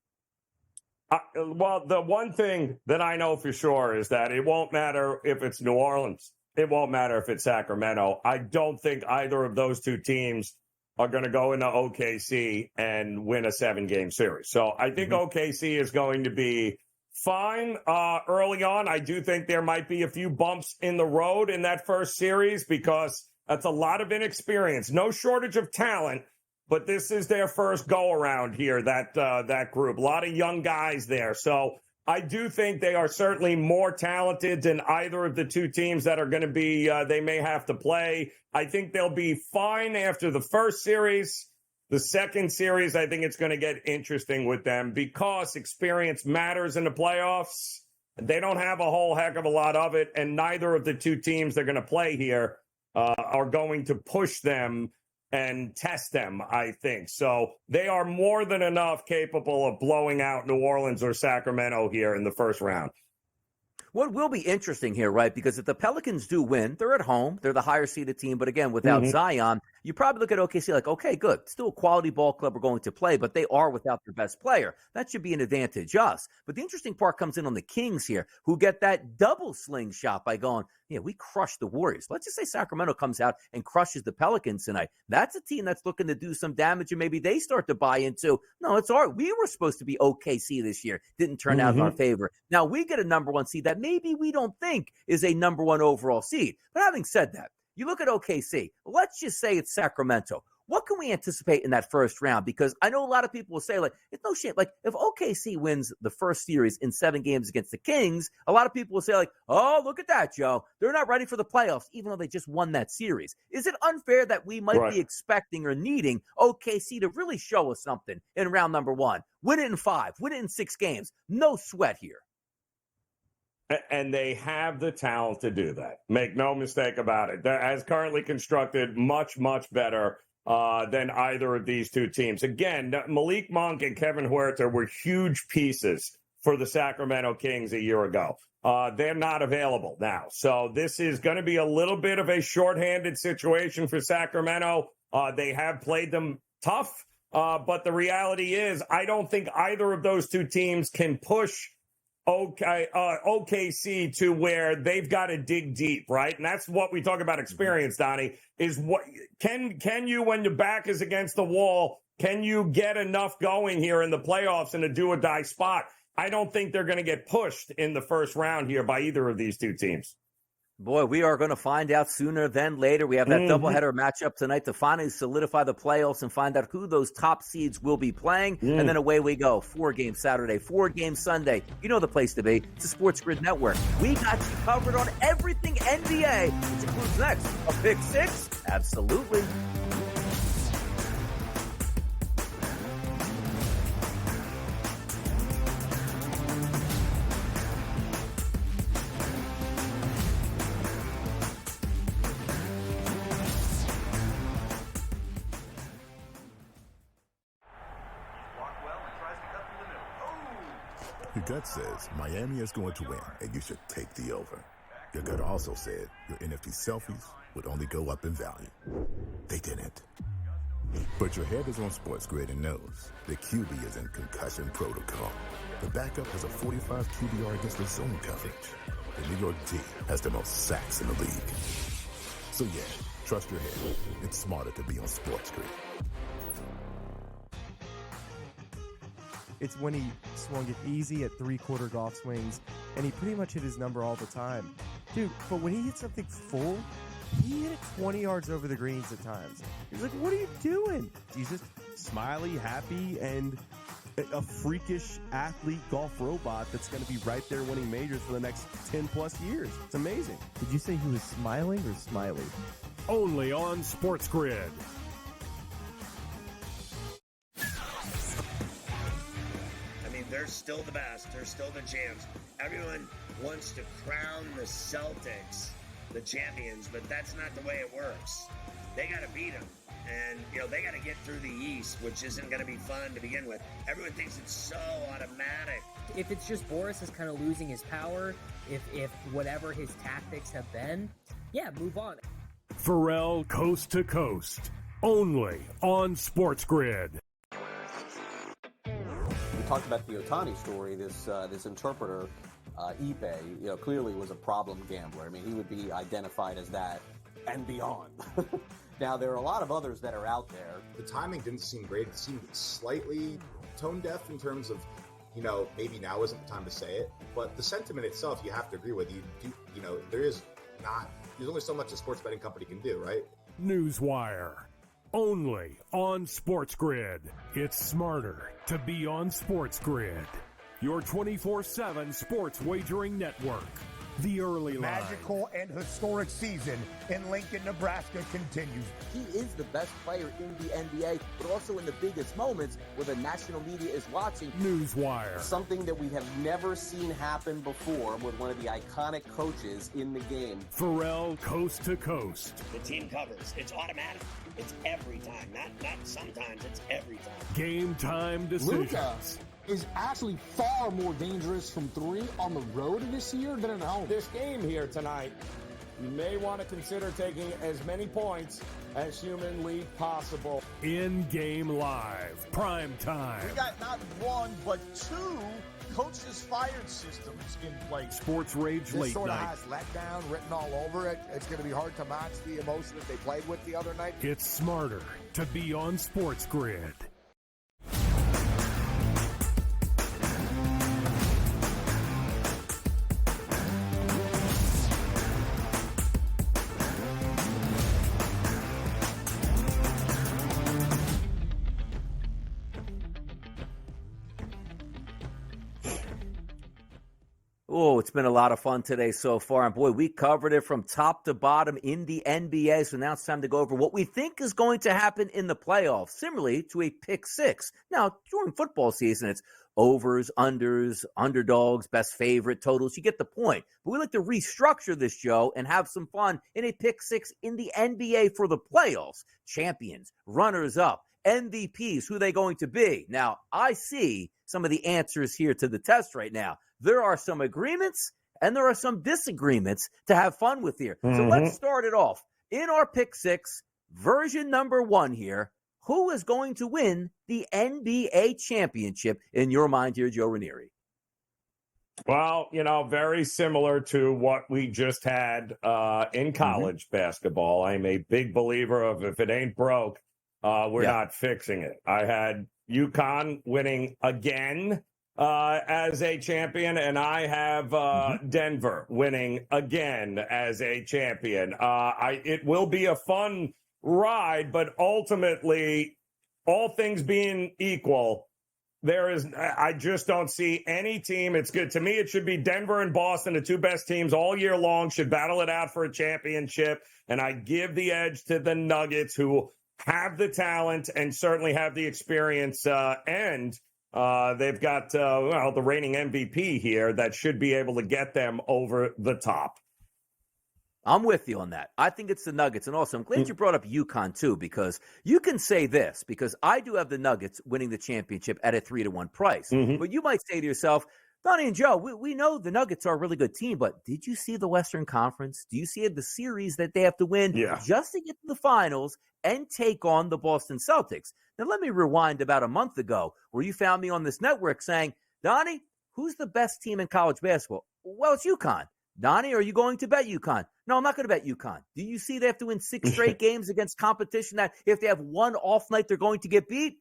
Well, the one thing that I know for sure is that it won't matter if it's New Orleans. It won't matter if it's Sacramento. I don't think either of those two teams are going to go into OKC and win a 7-game series. So I think OKC is going to be fine early on. I do think there might be a few bumps in the road in that first series because that's a lot of inexperience. No shortage of talent, but this is their first go-around here, that group. A lot of young guys there. So I do think they are certainly more talented than either of the two teams that are going to be, they may have to play. I think they'll be fine after the first series. The second series, I think it's going to get interesting with them because experience matters in the playoffs. They don't have a whole heck of a lot of it, and neither of the two teams they're going to play here are going to push them and test them, I think. So they are more than enough capable of blowing out New Orleans or Sacramento here in the first round. What will be interesting here, right? Because if the Pelicans do win, they're at home. They're the higher seeded team. But again, without Zion, you probably look at OKC like, okay, good. Still a quality ball club we're going to play, but they are without their best player. That should be an advantage us. But the interesting part comes in on the Kings here, who get that double slingshot by going, yeah, we crushed the Warriors. Let's just say Sacramento comes out and crushes the Pelicans tonight. That's a team that's looking to do some damage, and maybe they start to buy into, no, it's all right. We were supposed to be OKC this year. Didn't turn out in our favor. Now we get a number one seed that maybe we don't think is a number one overall seed. But having said that, you look at OKC. Let's just say it's Sacramento. What can we anticipate in that first round? Because I know a lot of people will say, like, it's no shame. Like, if OKC wins the first series in 7 games against the Kings, a lot of people will say, like, oh, look at that, Joe. They're not ready for the playoffs, even though they just won that series. Is it unfair that we might be expecting or needing OKC to really show us something in round number 1? Win it in 5, win it in 6 games. No sweat here. And they have the talent to do that. Make no mistake about it. They're, as currently constructed, much, much better than either of these two teams. Again, Malik Monk and Kevin Huerter were huge pieces for the Sacramento Kings a year ago. They're not available now. So this is going to be a little bit of a shorthanded situation for Sacramento. They have played them tough, but the reality is I don't think either of those two teams can push OKC to where they've got to dig deep, right? And that's what we talk about experience, Donnie, is what can you, when your back is against the wall, can you get enough going here in the playoffs in a do-or-die spot? I don't think they're going to get pushed in the first round here by either of these two teams. Boy, we are going to find out sooner than later. We have that doubleheader matchup tonight to finally solidify the playoffs and find out who those top seeds will be playing. And then away we go. 4-game Saturday, 4-game Sunday. You know the place to be. It's the SportsGrid Network. We got you covered on everything NBA, which includes next a Pick 6. Absolutely. Your gut says Miami is going to win, and you should take the over. Your gut also said your NFT selfies would only go up in value. They didn't. But your head is on SportsGrid and knows the QB is in concussion protocol. The backup has a 45 QBR against the zone coverage. The New York D has the most sacks in the league. So yeah, trust your head. It's smarter to be on SportsGrid. It's when he swung it easy at 3-quarter golf swings, and he pretty much hit his number all the time. Dude, but when he hit something full, he hit it 20 yards over the greens at times. He's like, what are you doing? He's just smiley, happy, and a freakish athlete golf robot that's going to be right there winning majors for the next 10-plus years. It's amazing. Did you say he was smiling or smiley? Only on SportsGrid. They're still the best. They're still the champs. Everyone wants to crown the Celtics the champions, but that's not the way it works. They got to beat them. And, they got to get through the East, which isn't going to be fun to begin with. Everyone thinks it's so automatic. If it's just Boris is kind of losing his power, if whatever his tactics have been, yeah, move on. Pharrell Coast to Coast. Only on SportsGrid. We talked about the Ohtani story. This interpreter, Ipe, clearly was a problem gambler. I mean, he would be identified as that and beyond. Now, there are a lot of others that are out there. The timing didn't seem great. It seemed slightly tone deaf in terms of, maybe now isn't the time to say it, but the sentiment itself, you have to agree with. There's only so much a sports betting company can do, right? Newswire. Only on SportsGrid. It's smarter to be on SportsGrid. Your 24/7 sports wagering network. The early line. Magical and historic season in Lincoln, Nebraska continues. He is the best player in the NBA, but also in the biggest moments where the national media is watching. Newswire. Something that we have never seen happen before with one of the iconic coaches in the game. Pharrell, coast to coast. The team covers. It's automatic. It's every time. Not sometimes. It's every time. Game time decisions. Luka is actually far more dangerous from three on the road this year than at home. This game here tonight, you may want to consider taking as many points as humanly possible. In-game live. Prime time. We got not one, but two coaches fired systems in place. Sports Rage This Late sort of Night. has letdown written all over it. It's going to be hard to match the emotion that they played with the other night. It's smarter to be on SportsGrid. Oh, it's been a lot of fun today so far. And boy, we covered it from top to bottom in the NBA. So now it's time to go over what we think is going to happen in the playoffs, similarly to a pick six. Now, during football season, it's overs, unders, underdogs, best favorite, totals. You get the point. But we like to restructure this, Joe, and have some fun in a pick six in the NBA for the playoffs. Champions, runners up, MVPs, who they going to be? Now, I see some of the answers here to the test right now. There are some agreements and there are some disagreements to have fun with here. So let's start it off. In our pick six, version number 1 here, who is going to win the NBA championship in your mind here, Joe Ranieri? Well, very similar to what we just had in college basketball. I'm a big believer of if it ain't broke, we're not fixing it. I had UConn winning again as a champion, and I have Denver winning again as a champion. It will be a fun ride, but ultimately, all things being equal, I just don't see any team. It's good to me. It should be Denver and Boston, the two best teams all year long, should battle it out for a championship. And I give the edge to the Nuggets, who have the talent and certainly have the experience, and they've got, the reigning MVP here that should be able to get them over the top. I'm with you on that. I think it's the Nuggets. And also, I'm glad you brought up UConn, too, because you can say this, because I do have the Nuggets winning the championship at a 3-1 price. But you might say to yourself, Donnie and Joe, we know the Nuggets are a really good team, but did you see the Western Conference? Do you see the series that they have to win just to get to the finals and take on the Boston Celtics? Now, let me rewind about a month ago where you found me on this network saying, Donnie, who's the best team in college basketball? Well, it's UConn. Donnie, are you going to bet UConn? No, I'm not going to bet UConn. Do you see they have to win 6 straight games against competition that if they have one off night, they're going to get beat?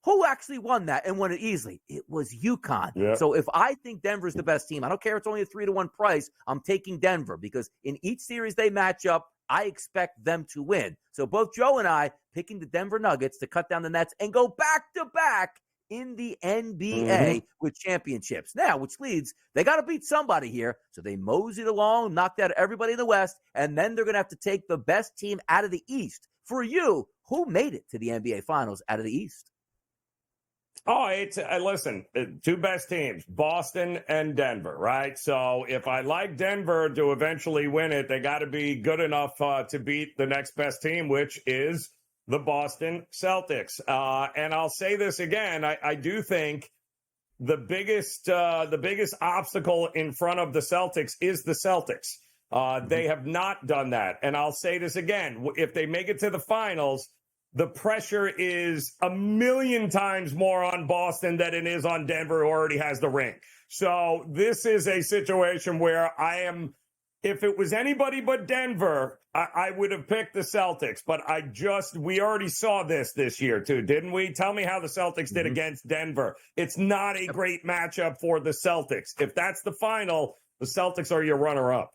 Who actually won that and won it easily? It was UConn. Yeah. So if I think Denver's the best team, I don't care. It's only a 3-1 price. I'm taking Denver because in each series they match up, I expect them to win. So both Joe and I picking the Denver Nuggets to cut down the nets and go back to back in the NBA with championships. Now, which leads, they got to beat somebody here. So they moseyed along, knocked out everybody in the West, and then they're going to have to take the best team out of the East. For you, who made it to the NBA Finals out of the East? Oh, listen, two best teams, Boston and Denver, right? So if I like Denver to eventually win it, they got to be good enough to beat the next best team, which is the Boston Celtics. And I'll say this again, I do think the biggest obstacle in front of the Celtics is the Celtics. They have not done that. And I'll say this again, if they make it to the finals, the pressure is 1,000,000 times more on Boston than it is on Denver, who already has the ring. So this is a situation where I am if it was anybody but Denver, I would have picked the Celtics. But we already saw this year too, didn't we? Tell me how the Celtics did against Denver. It's not a great matchup for the Celtics. If that's the final, the Celtics are your runner-up.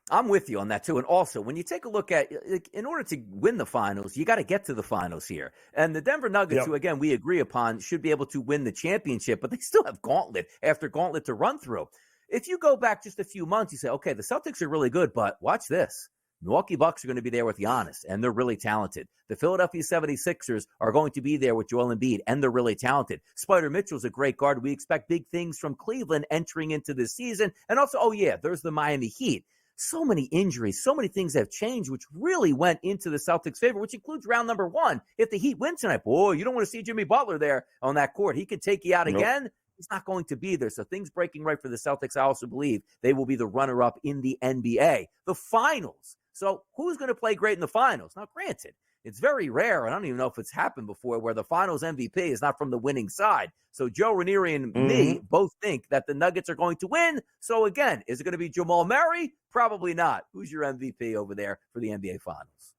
I'm with you on that, too. And also, when you take a look at, in order to win the finals, you got to get to the finals here. And the Denver Nuggets, who, again, we agree upon, should be able to win the championship, but they still have gauntlet after gauntlet to run through. If you go back just a few months, you say, okay, the Celtics are really good, but watch this. Milwaukee Bucks are going to be there with Giannis, and they're really talented. The Philadelphia 76ers are going to be there with Joel Embiid, and they're really talented. Spider Mitchell's a great guard. We expect big things from Cleveland entering into this season. And also, there's the Miami Heat. So many injuries, so many things have changed, which really went into the Celtics' favor, which includes round number 1. If the Heat win tonight, boy, you don't want to see Jimmy Butler there on that court. He could take you out again. He's not going to be there. So things breaking right for the Celtics. I also believe they will be the runner-up in the NBA. The finals. So who's going to play great in the finals? Now, granted, it's very rare, and I don't even know if it's happened before, where the finals MVP is not from the winning side. So Joe Ranieri and me both think that the Nuggets are going to win. So again, is it going to be Jamal Murray? Probably not. Who's your MVP over there for the NBA Finals?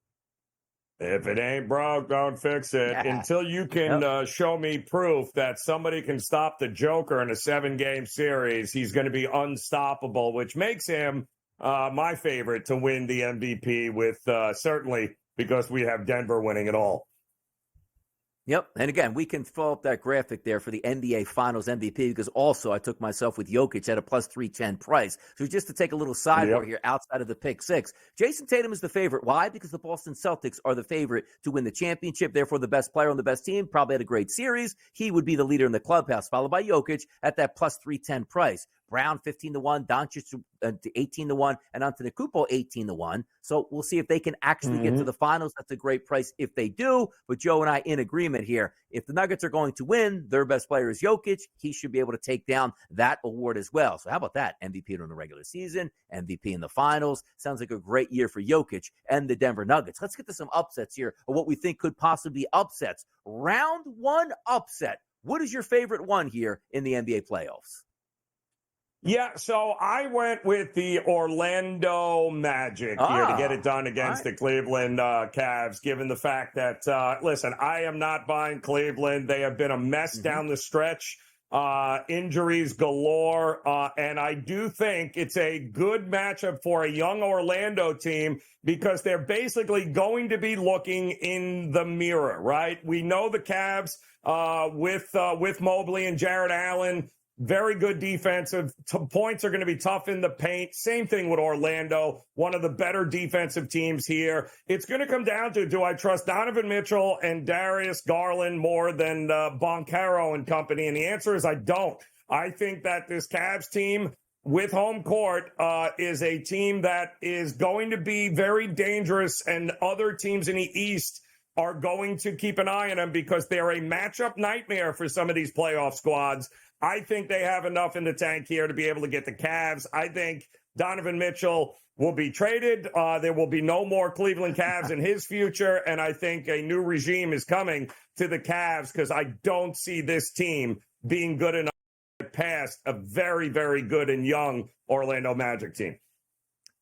If it ain't broke, don't fix it. Until you can show me proof that somebody can stop the Joker in a 7-game series, he's going to be unstoppable, which makes him my favorite to win the MVP, with certainly because we have Denver winning it all. Yep. And again, we can fill up that graphic there for the NBA Finals MVP, because also I took myself with Jokic at a plus 310 price. So just to take a little sidebar here outside of the pick six, Jason Tatum is the favorite. Why? Because the Boston Celtics are the favorite to win the championship. Therefore, the best player on the best team probably had a great series. He would be the leader in the clubhouse, followed by Jokic at that plus 310 price. Brown 15-1, Doncic to 18-1, and Antetokounmpo 18-1. So we'll see if they can actually get to the finals. That's a great price if they do. But Joe and I in agreement here. If the Nuggets are going to win, their best player is Jokic. He should be able to take down that award as well. So how about that? MVP during the regular season, MVP in the finals. Sounds like a great year for Jokic and the Denver Nuggets. Let's get to some upsets here, or what we think could possibly be upsets. Round 1 upset. What is your favorite one here in the NBA playoffs? Yeah, so I went with the Orlando Magic here to get it done against the Cleveland Cavs, given the fact that, listen, I am not buying Cleveland. They have been a mess down the stretch, injuries galore, and I do think it's a good matchup for a young Orlando team, because they're basically going to be looking in the mirror, right? We know the Cavs with Mobley and Jared Allen. Very good defensive. Points are going to be tough in the paint. Same thing with Orlando, one of the better defensive teams here. It's going to come down to, do I trust Donovan Mitchell and Darius Garland more than Boncaro and company? And the answer is I don't. I think that this Cavs team with home court is a team that is going to be very dangerous, and other teams in the East are going to keep an eye on them, because they're a matchup nightmare for some of these playoff squads. I think they have enough in the tank here to be able to get the Cavs. I think Donovan Mitchell will be traded. There will be no more Cleveland Cavs in his future. And I think a new regime is coming to the Cavs, because I don't see this team being good enough to get past a very, very good and young Orlando Magic team.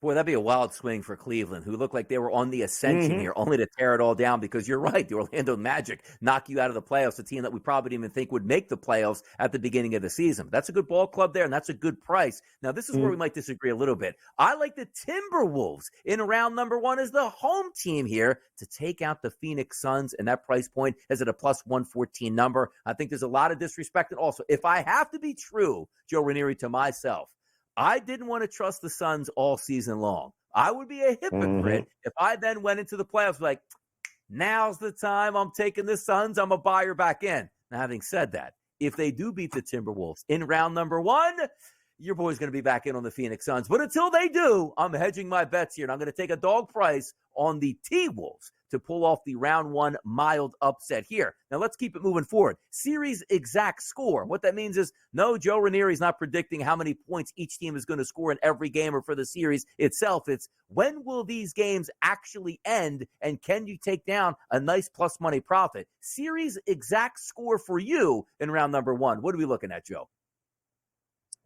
Boy, that'd be a wild swing for Cleveland, who looked like they were on the ascension here, only to tear it all down, because you're right, the Orlando Magic knock you out of the playoffs, a team that we probably didn't even think would make the playoffs at the beginning of the season. But that's a good ball club there, and that's a good price. Now, this is where we might disagree a little bit. I like the Timberwolves in round number 1 as the home team here to take out the Phoenix Suns, and that price point is at a plus 114 number. I think there's a lot of disrespect. And also, if I have to be true, Joe Ranieri, to myself, I didn't want to trust the Suns all season long. I would be a hypocrite if I then went into the playoffs like, now's the time, I'm taking the Suns, I'm a buyer back in. Now, having said that, if they do beat the Timberwolves in round number 1, your boy's going to be back in on the Phoenix Suns. But until they do, I'm hedging my bets here, and I'm going to take a dog price on the T-Wolves to pull off the round 1 mild upset here. Now, let's keep it moving forward. Series exact score. What that means is, no, Joe Ranieri is not predicting how many points each team is going to score in every game or for the series itself. It's, when will these games actually end, and can you take down a nice plus money profit? Series exact score for you in round number 1. What are we looking at, Joe?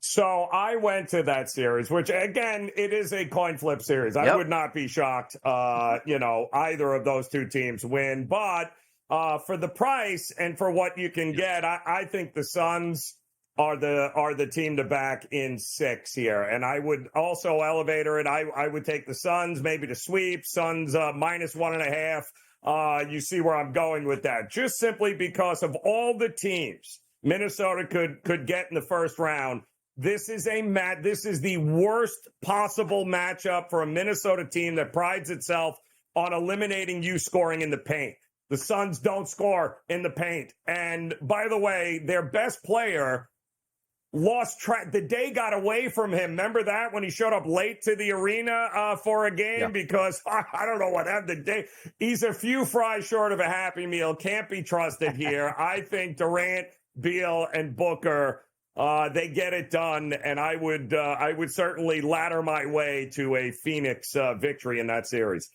So I went to that series, which, again, it is a coin flip series. I would not be shocked, either of those two teams win. But for the price and for what you can get, I think the Suns are the team to back in 6 here. And I would also elevator it. I would take the Suns, maybe to sweep. Suns -1.5. You see where I'm going with that. Just simply because of all the teams Minnesota could get in the first round. This is the worst possible matchup for a Minnesota team that prides itself on eliminating you scoring in the paint. The Suns don't score in the paint. And by the way, their best player lost track. The day got away from him. Remember that when he showed up late to the arena for a game? Because I don't know what happened. The day, he's a few fries short of a Happy Meal. Can't be trusted here. I think Durant, Beal, and Booker, they get it done, and I would certainly ladder my way to a Phoenix victory in that series.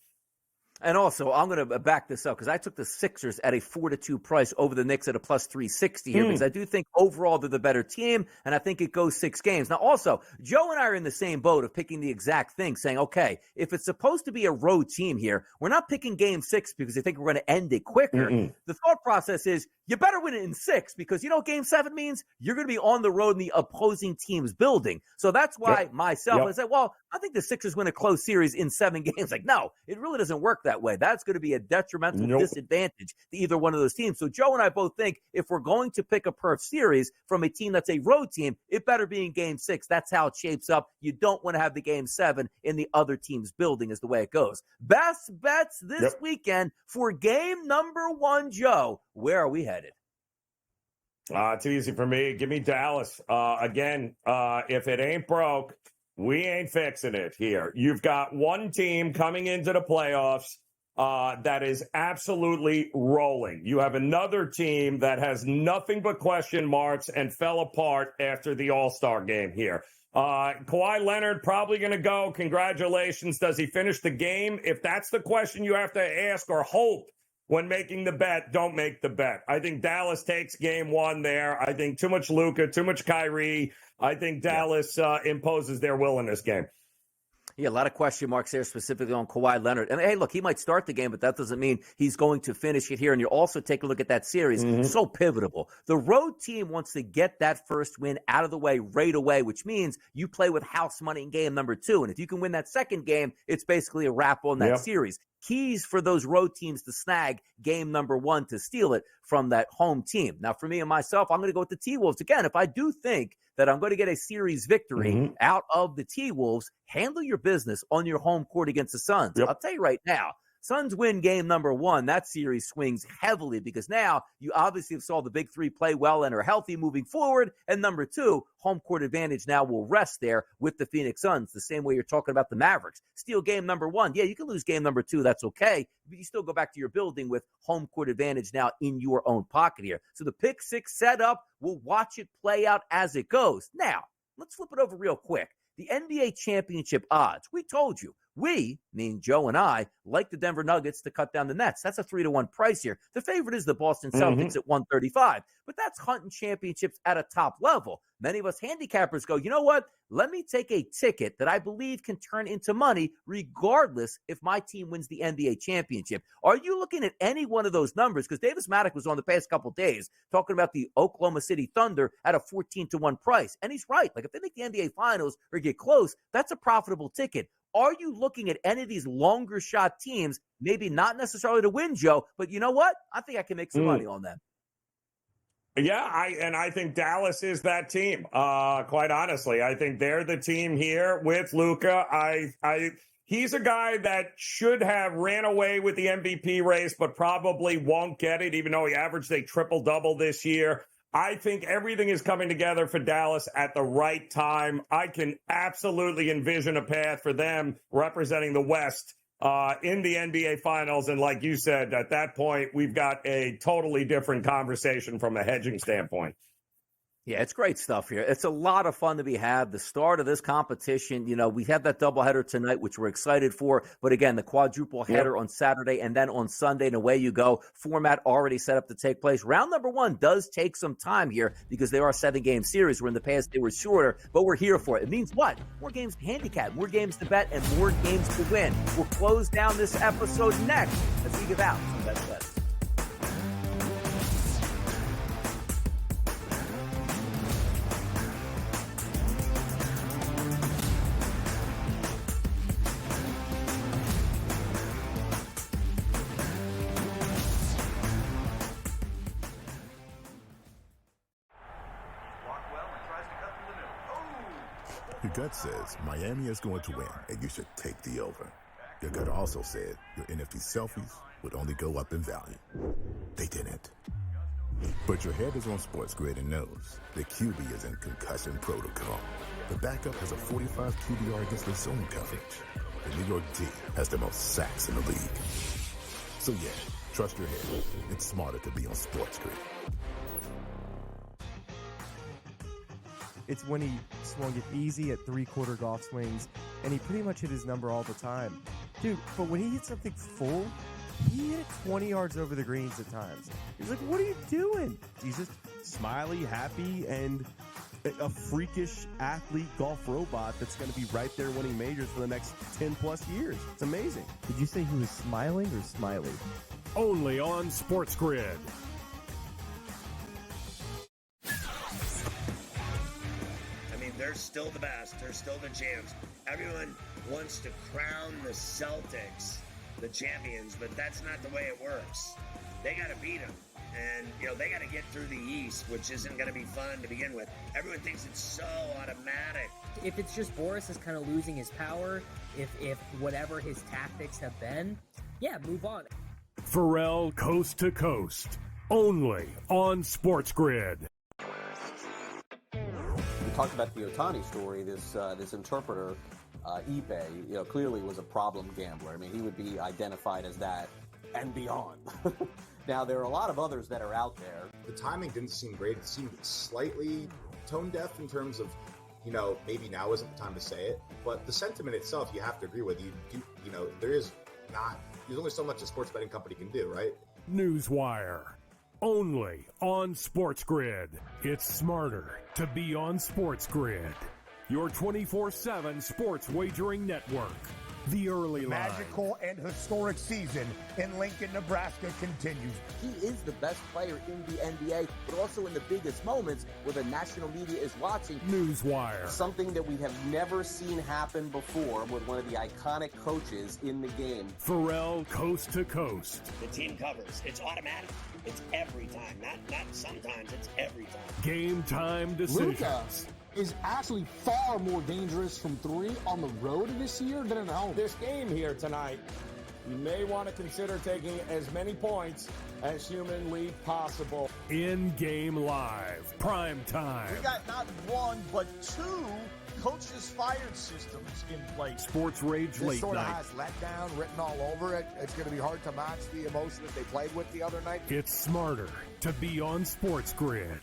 And also, I'm going to back this up because I took the Sixers at a 4-2 price over the Knicks at a plus 360 here because I do think overall they're the better team, and I think it goes 6 games. Now, also, Joe and I are in the same boat of picking the exact thing, saying, okay, if it's supposed to be a road team here, we're not picking game 6 because they think we're going to end it quicker. The thought process is you better win it in 6 because you know what game 7 means? You're going to be on the road in the opposing team's building. So that's why I said, well, I think the Sixers win a close series in 7 games. Like, no, it really doesn't work that way. That's going to be a detrimental disadvantage to either one of those teams. So Joe and I both think if we're going to pick a perf series from a team that's a road team, it better be in game 6. That's how it shapes up. You don't want to have the game 7 in the other team's building is the way it goes. Best bets this weekend for game number 1, Joe. Where are we headed? It's easy for me. Give me Dallas. Again, if it ain't broke, we ain't fixing it here. You've got one team coming into the playoffs that is absolutely rolling. You have another team that has nothing but question marks and fell apart after the All-Star game here. Kawhi Leonard probably going to go. Congratulations. Does he finish the game? If that's the question you have to ask or hope when making the bet, don't make the bet. I think Dallas takes game 1 there. I think too much Luka, too much Kyrie. I think Dallas imposes their will in this game. Yeah, a lot of question marks there specifically on Kawhi Leonard. And, hey, look, he might start the game, but that doesn't mean he's going to finish it here. And you also take a look at that series. So pivotal. The road team wants to get that first win out of the way right away, which means you play with house money in game number 2. And if you can win that second game, it's basically a wrap on that series. Keys for those road teams to snag game number 1 to steal it from that home team. Now, for me and myself, I'm going to go with the T-Wolves. Again, if I do think that I'm going to get a series victory out of the T-Wolves, handle your business on your home court against the Suns. I'll tell you right now, Suns win game number 1. That series swings heavily because now you obviously saw the big 3 play well and are healthy moving forward. And number 2, home court advantage now will rest there with the Phoenix Suns, the same way you're talking about the Mavericks. Steal game number 1. Yeah, you can lose game number 2. That's okay. But you still go back to your building with home court advantage now in your own pocket here. So the pick 6 setup, we'll watch it play out as it goes. Now, let's flip it over real quick. The NBA championship odds. We told you. We, meaning Joe and I, like the Denver Nuggets to cut down the Nets. That's a 3-1 price here. The favorite is the Boston Celtics at 135. But that's hunting championships at a top level. Many of us handicappers go, you know what? Let me take a ticket that I believe can turn into money regardless if my team wins the NBA championship. Are you looking at any one of those numbers? Because Davis Maddock was on the past couple days talking about the Oklahoma City Thunder at a 14-1 price. And he's right. Like if they make the NBA Finals or get close, that's a profitable ticket. Are you looking at any of these longer shot teams, maybe not necessarily to win, Joe, but you know what? I think I can make some money on them. Yeah, I think Dallas is that team. Quite honestly, I think they're the team here with Luka. He's a guy that should have ran away with the MVP race, but probably won't get it, even though he averaged a triple-double this year. I think everything is coming together for Dallas at the right time. I can absolutely envision a path for them representing the West in the NBA Finals. And like you said, at that point, we've got a totally different conversation from a hedging standpoint. Yeah, it's great stuff here. It's a lot of fun to be had. The start of this competition, we have that doubleheader tonight, which we're excited for. But again, the quadruple header on Saturday and then on Sunday, and away you go. Format already set up to take place. Round number one does take some time here because they are 7-game series, where in the past they were shorter, but we're here for it. It means what? More games to handicap, more games to bet, and more games to win. We'll close down this episode next as we give out some best bets. Your gut says Miami is going to win, and you should take the over. Your gut also said your NFT selfies would only go up in value. They didn't. But your head is on SportsGrid and knows the QB is in concussion protocol. The backup has a 45 QBR against the zone coverage. The New York D has the most sacks in the league. So yeah, trust your head. It's smarter to be on SportsGrid. It's when he swung it easy at three-quarter golf swings, and he pretty much hit his number all the time. Dude, but when he hit something full, he hit it 20 yards over the greens at times. He's like, what are you doing? He's just smiley, happy, and a freakish athlete golf robot that's going to be right there winning majors for the next 10-plus years. It's amazing. Did you say he was smiling or smiley? Only on SportsGrid. They're still the best. They're still the champs. Everyone wants to crown the Celtics the champions, but that's not the way it works. They got to beat them. And, they got to get through the East, which isn't going to be fun to begin with. Everyone thinks it's so automatic. If it's just Boris is kind of losing his power, if whatever his tactics have been, move on. Pharrell Coast to Coast. Only on SportsGrid. We talked about the Otani story. This interpreter, Ipe, clearly was a problem gambler. I mean, he would be identified as that and beyond. Now, there are a lot of others that are out there. The timing didn't seem great. It seemed slightly tone deaf in terms of, maybe now isn't the time to say it. But the sentiment itself, you have to agree with. There's only so much a sports betting company can do, right? Newswire. Only on SportsGrid. It's smarter to be on SportsGrid. Your 24/7 sports wagering network. The early line. Magical and historic season in Lincoln, Nebraska continues. He is the best player in the NBA, but also in the biggest moments where the national media is watching. Newswire. Something that we have never seen happen before with one of the iconic coaches in the game. Pharrell Coast to Coast. The team covers. It's automatic. It's every time. Not sometimes. It's every time. Game time decisions. Luka is actually far more dangerous from three on the road this year than at home. This game here tonight, you may want to consider taking as many points as humanly possible. In-game live. Prime time. We got not one, but two coaches fired systems in place. Sports Rage This Late sort of Night. has letdown written all over it. It's going to be hard to match the emotion that they played with the other night. It's smarter to be on SportsGrid.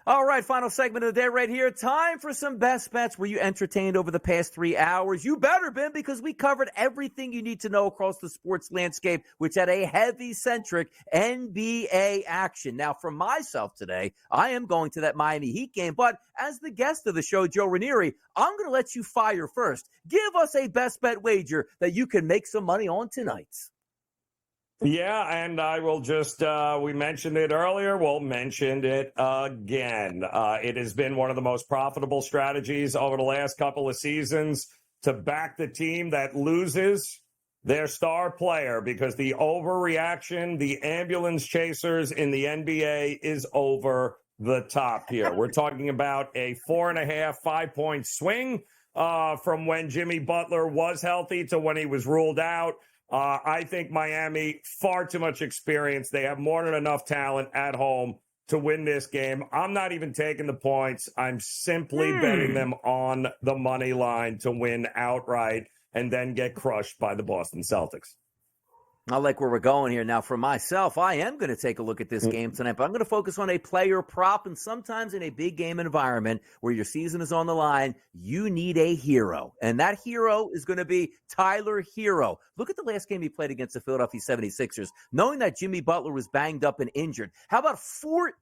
All right, final segment of the day right here. Time for some best bets. Were you entertained over the past 3 hours? You better been, because we covered everything you need to know across the sports landscape, which had a heavy-centric NBA action. Now, for myself today, I am going to that Miami Heat game, but as the guest of the show, Joe Ranieri, I'm going to let you fire first. Give us a best bet wager that you can make some money on tonight. Yeah, and I will just, we mentioned it earlier, we'll mention it again. It has been one of the most profitable strategies over the last couple of seasons to back the team that loses their star player, because the overreaction, the ambulance chasers in the NBA is over the top here. We're talking about a 4.5, 5-point swing from when Jimmy Butler was healthy to when he was ruled out. I think Miami, far too much experience. They have more than enough talent at home to win this game. I'm not even taking the points. I'm simply betting them on the money line to win outright and then get crushed by the Boston Celtics. I like where we're going here. Now, for myself, I am going to take a look at this game tonight, but I'm going to focus on a player prop. And sometimes in a big game environment where your season is on the line, you need a hero. And that hero is going to be Tyler Hero. Look at the last game he played against the Philadelphia 76ers, knowing that Jimmy Butler was banged up and injured. How about 14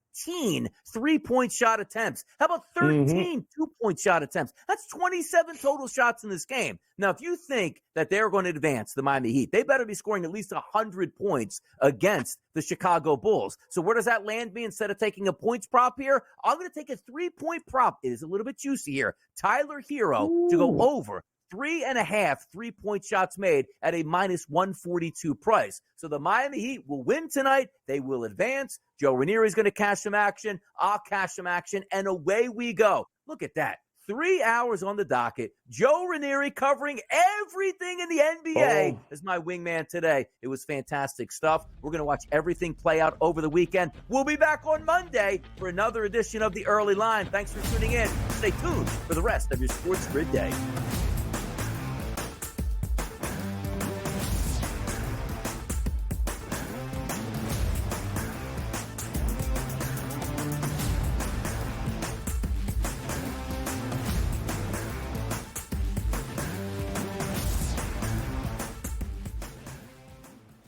three-point shot attempts? How about 13 two-point shot attempts? That's 27 total shots in this game. Now, if you think that they're going to advance the Miami Heat, they better be scoring at least 100 points against the Chicago Bulls. So where does that land me instead of taking a points prop here? I'm going to take a 3-point prop. It is a little bit juicy here. Tyler Hero to go over 3.5 3-point shots made at a minus 142 price. So the Miami Heat will win tonight. They will advance. Joe Ranieri is going to cash some action. I'll cash some action. And away we go. Look at that. 3 hours on the docket. Joe Ranieri covering everything in the NBA as my wingman today. It was fantastic stuff. We're going to watch everything play out over the weekend. We'll be back on Monday for another edition of The Early Line. Thanks for tuning in. Stay tuned for the rest of your Sports Grid day.